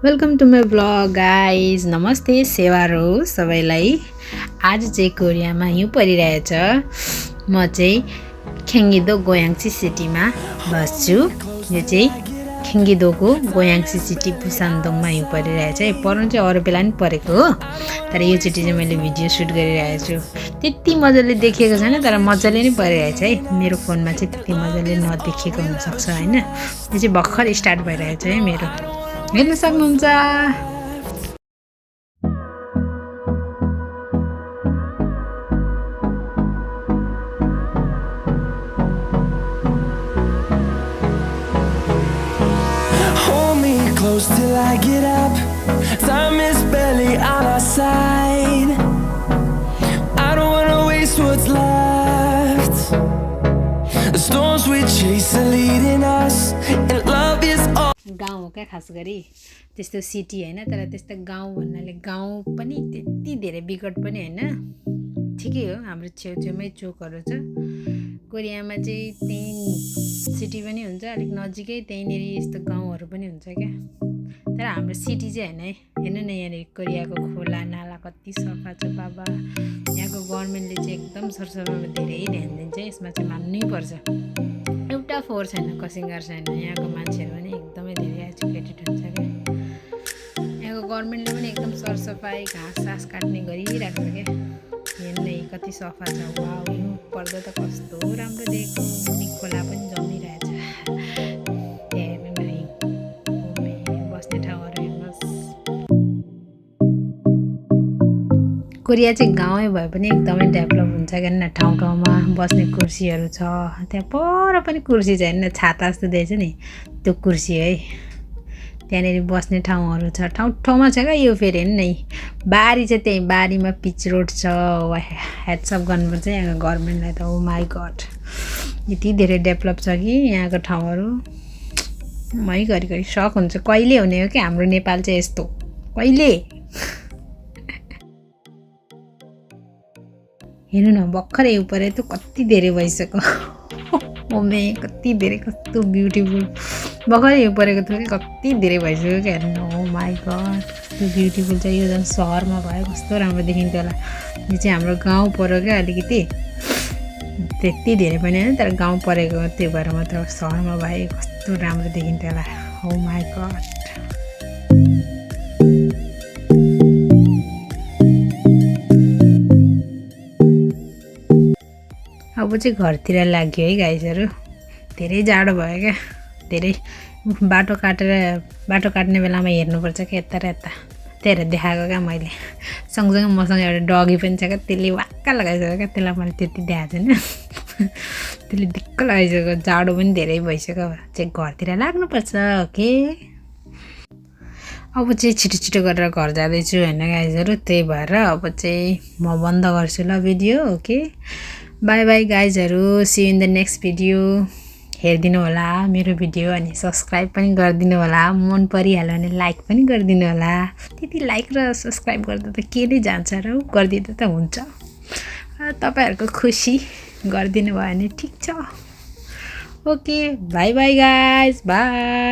Welcome to my blog guys. नमस्ते, सेवार हो सबैलाई। आज चाहिँ कोरियामा हिउँ परिरहेछ। म चाहिँ ख्याङ्गिदो गोयाङ्सी सिटीमा बस्छु। यो चाहिँ ख्याङ्गिदोको गोयाङ्सी सिटी बुसान्दोङमा हिउँ परिरहेछ। पर्नु चाहिँ अरू बेला नि परेको हो, तर यो चोटि चाहिँ मैले भिडियो सुट गरिरहेको छु। त्यति मजाले देखिएको छैन, तर मजाले नै परिरहेछ है। मेरो फोनमा चाहिँ त्यति मजाले नदेखिएको हुनसक्छ होइन। यो चाहिँ भर्खर स्टार्ट भइरहेछ है मेरो, हेर्न सक्नुहुन्छ। Hold me close till I get up. Time is barely on our side. I don't wanna waste what's left. The storms we chase are leading us, and love is all. गाउँ हो क्या खास गरी, त्यस्तो सिटी होइन, तर त्यस्तो गाउँ भन्नाले गाउँ पनि त्यति धेरै बिकट पनि होइन, ठिकै हो। हाम्रो छेउछेउमै चोकहरू छ। कोरियामा चाहिँ त्यहीँ सिटी पनि हुन्छ, अलिक नजिकै त्यहीँनिर यस्तो गाउँहरू पनि हुन्छ क्या। तर हाम्रो सिटी चाहिँ होइन है। हेर्नु न, यहाँनिर कोरियाको खोला नाला कति सफा छ बाबा। यहाँको गभर्मेन्टले चाहिँ एकदम सरसफाइमा धेरै ध्यान दिन्छ, यसमा चाहिँ मान्नै पर्छ। एउटा फोहोर छैन, कसिङ्गर छैन। यहाँको मान्छेहरू पनि एकदमै धेरै एजुकेटेड हुन्छ क्या। यहाँको गभर्मेन्टले पनि एकदम सरसफाइ घाँस सास काट्ने गरिरहेको छ क्या। हेर्नु न कति सफा छ। वाउ, हिउँ पर्दा त कस्तो राम्रो देखेको। मुनि खोला पनि जमिरहेछ। हेर्नु न, हिउँ बस्ने ठाउँहरू हेर्नुहोस्। कोरिया चाहिँ गाउँै भए पनि एकदमै डेभलप हुन्छ क्या। न ठाउँ ठाउँमा बस्ने कुर्सीहरू छ। त्यहाँ पर पनि कुर्सी छ, हेर्नु छाता जस्तो दिएछ नि, त्यो कुर्सी है। त्यहाँनिर बस्ने ठाउँहरू छ, ठाउँ ठाउँमा छ क्या। यो फेरि हेर्नु न, बारी चाहिँ त्यहीँ बारीमा पिच रोड छ। हेड्सअप गर्नुपर्छ यहाँको गभर्मेन्टलाई त। ओ माई गड, यति धेरै डेभलप छ कि यहाँको ठाउँहरू। मै घरिघरि सक हुन्छ, कहिले हुने हो कि हाम्रो नेपाल चाहिँ यस्तो, कहिले। हेर्नु न, भर्खरै हिउँ परे त कति धेरै भइसक्यो। ओमे कति धेरै, कस्तो ब्युटिफुल। भर्खरै हिउँ परेको थियो कि कति धेरै भइसक्यो क्या। हेर्नु न, ओ माई गड, कस्तो ब्युटिफुल छ। यो झन् सहरमा भयो कस्तो राम्रो देखिन्थ्यो होला। यो चाहिँ हाम्रो गाउँ पऱ्यो क्या अलिकति, त्यति धेरै पनि होइन, तर गाउँ परेको त्यो भएर मात्र सहरमा भए कस्तो राम्रो देखिन्थ्यो होला। ओ माई गड। अब चाहिँ घरतिर लाग्यो है गाइजहरू। धेरै जाडो भयो क्या। धेरै बाटो काट्ने बेलामा हेर्नुपर्छ क्या यता र यता। त्यही देखाएको क्या मैले। सँगसँगै मसँग एउटा डगी पनि छ क्या, त्यसले वाक्क लगाइसक्यो क्या। त्यसलाई मैले त्यति देखाएको छैन। त्यसले दिक्क लगाइसक्यो। जाडो पनि धेरै भइसक्यो, चाहिँ घरतिर लाग्नुपर्छ। ओके, अब चाहिँ छिटो छिटो गरेर घर जाँदैछु होइन गाइजहरू। त्यही भएर अब चाहिँ म बन्द गर्छु ल भिडियो। ओके, बाई बाई गाइजहरू। See in the next video. हेरिदिनु होला मेरो भिडियो, अनि सब्सक्राइब पनि गरिदिनु होला। मन परिहाल्यो भने लाइक पनि गरिदिनु होला। त्यति लाइक र सब्सक्राइब गर्दा त के नै जान्छ र, गरिदिँदा त हुन्छ। तपाईँहरूको खुसी गरिदिनु भयो भने ठिक छ। Okay, bye by guys, by.